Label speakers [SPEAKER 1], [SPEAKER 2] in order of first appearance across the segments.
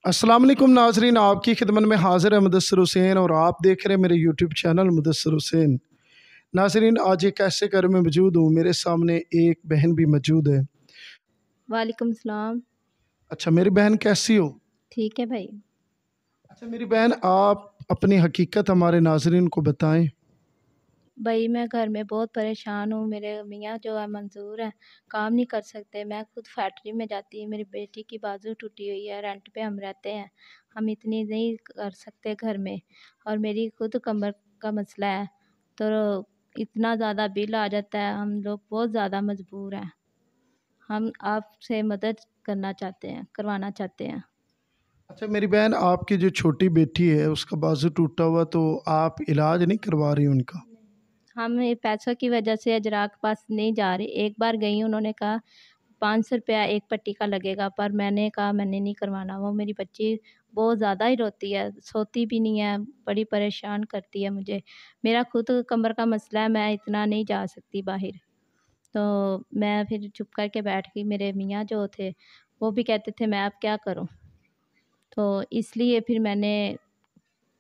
[SPEAKER 1] अस्सलाम वालेकुम नाजरीन, आपकी खिदमत में हाज़िर है मुदस्सिर हुसैन और आप देख रहे हैं मेरे यूट्यूब चैनल मुदस्सिर हुसैन। नाजरीन, आज एक ऐसे घर में मौजूद हूँ, मेरे सामने एक बहन भी मौजूद है।
[SPEAKER 2] वालेकुम सलाम।
[SPEAKER 1] अच्छा, मेरी बहन कैसी हो?
[SPEAKER 2] ठीक है भाई।
[SPEAKER 1] अच्छा मेरी बहन, आप अपनी हकीकत हमारे नाजरीन को बताएं।
[SPEAKER 2] भाई मैं घर में बहुत परेशान हूँ। मेरे मियाँ जो है मंजूर हैं, काम नहीं कर सकते। मैं खुद फैक्ट्री में जाती हूँ। मेरी बेटी की बाजू टूटी हुई है, रेंट पे हम रहते हैं। हम इतनी नहीं कर सकते घर में, और मेरी खुद कमर का मसला है। तो इतना ज़्यादा बिल आ जाता है, हम लोग बहुत ज़्यादा मजबूर हैं। हम आपसे मदद करना चाहते हैं, करवाना चाहते हैं।
[SPEAKER 1] अच्छा मेरी बहन, आपकी जो छोटी बेटी है उसका बाजू टूटा हुआ, तो आप इलाज नहीं करवा रही उनका?
[SPEAKER 2] हम ये पैसों की वजह से अजरा के पास नहीं जा रहे। एक बार गई, उन्होंने कहा 500 रुपया एक पट्टी का लगेगा, पर मैंने कहा मैंने नहीं करवाना। वो मेरी बच्ची बहुत ज़्यादा ही रोती है, सोती भी नहीं है, बड़ी परेशान करती है मुझे। मेरा खुद कमर का मसला है, मैं इतना नहीं जा सकती बाहर। तो मैं फिर चुप करके बैठ गई। मेरे मियाँ जो थे वो भी कहते थे मैं अब क्या करूँ, तो इसलिए फिर मैंने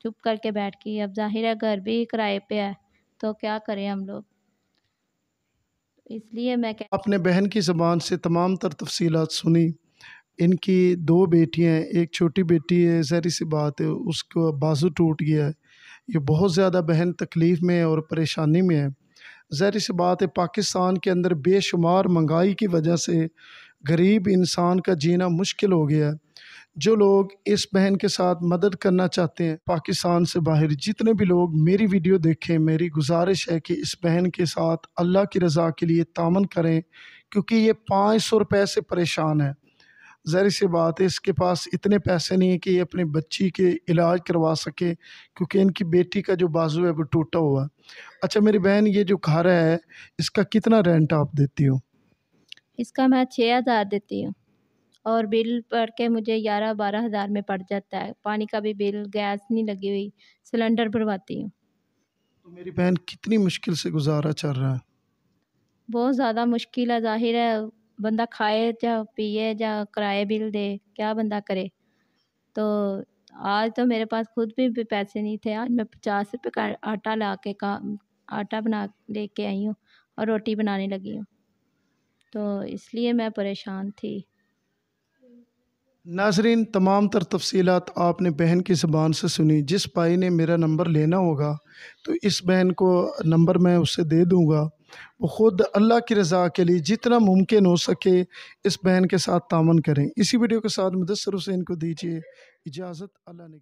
[SPEAKER 2] चुप करके बैठ गई। अब ज़ाहिर है घर भी किराए पे है, तो क्या करें हम लोग, इसलिए मैं कह
[SPEAKER 1] आपने बहन की ज़बान से तमाम तर तफसीलात सुनी। इनकी दो बेटियां हैं, एक छोटी बेटी है, ज़ाहिर सी बात है उसका बाजू टूट गया है। ये बहुत ज़्यादा बहन तकलीफ़ में है और परेशानी में है। ज़ाहिर सी बात है पाकिस्तान के अंदर बेशुमार महंगाई की वजह से गरीब इंसान का जीना मुश्किल हो गया है। जो लोग इस बहन के साथ मदद करना चाहते हैं पाकिस्तान से बाहर, जितने भी लोग मेरी वीडियो देखें, मेरी गुजारिश है कि इस बहन के साथ अल्लाह की रज़ा के लिए तामन करें, क्योंकि ये 500 रुपये से परेशान है। ज़ाहिर सी बात है इसके पास इतने पैसे नहीं है कि ये अपनी बच्ची के इलाज करवा सके, क्योंकि इनकी बेटी का जो बाजू है वो टूटा हुआ है। अच्छा मेरी बहन, ये जो घर है इसका कितना रेंट आप देती हो?
[SPEAKER 2] इसका मैं 6,000 देती हूँ, और बिल पड़ के मुझे 11-12 हज़ार में पड़ जाता है। पानी का भी बिल, गैस नहीं लगी हुई, सिलेंडर भरवाती हूँ।
[SPEAKER 1] तो मेरी बहन, कितनी मुश्किल से गुजारा चल रहा है।
[SPEAKER 2] बहुत ज़्यादा मुश्किल है, ज़ाहिर है बंदा खाए या पिए या किराए बिल दे, क्या बंदा करे। तो आज तो मेरे पास खुद भी पैसे नहीं थे। आज मैं 50 रुपये का आटा ला के का आटा बना लेके आई हूँ और रोटी बनाने लगी हूँ, तो इसलिए मैं परेशान थी।
[SPEAKER 1] नाजरीन, तमाम तर तफसीलात आपने बहन की ज़बान से सुनी। जिस भाई ने मेरा नंबर लेना होगा तो इस बहन को नंबर मैं उसे दे दूँगा। वो ख़ुद अल्लाह की रज़ा के लिए जितना मुमकिन हो सके इस बहन के साथ तामन करें। इसी वीडियो के साथ मुदस्सिर हुसैन को दीजिए इजाज़त। अल्लाह ने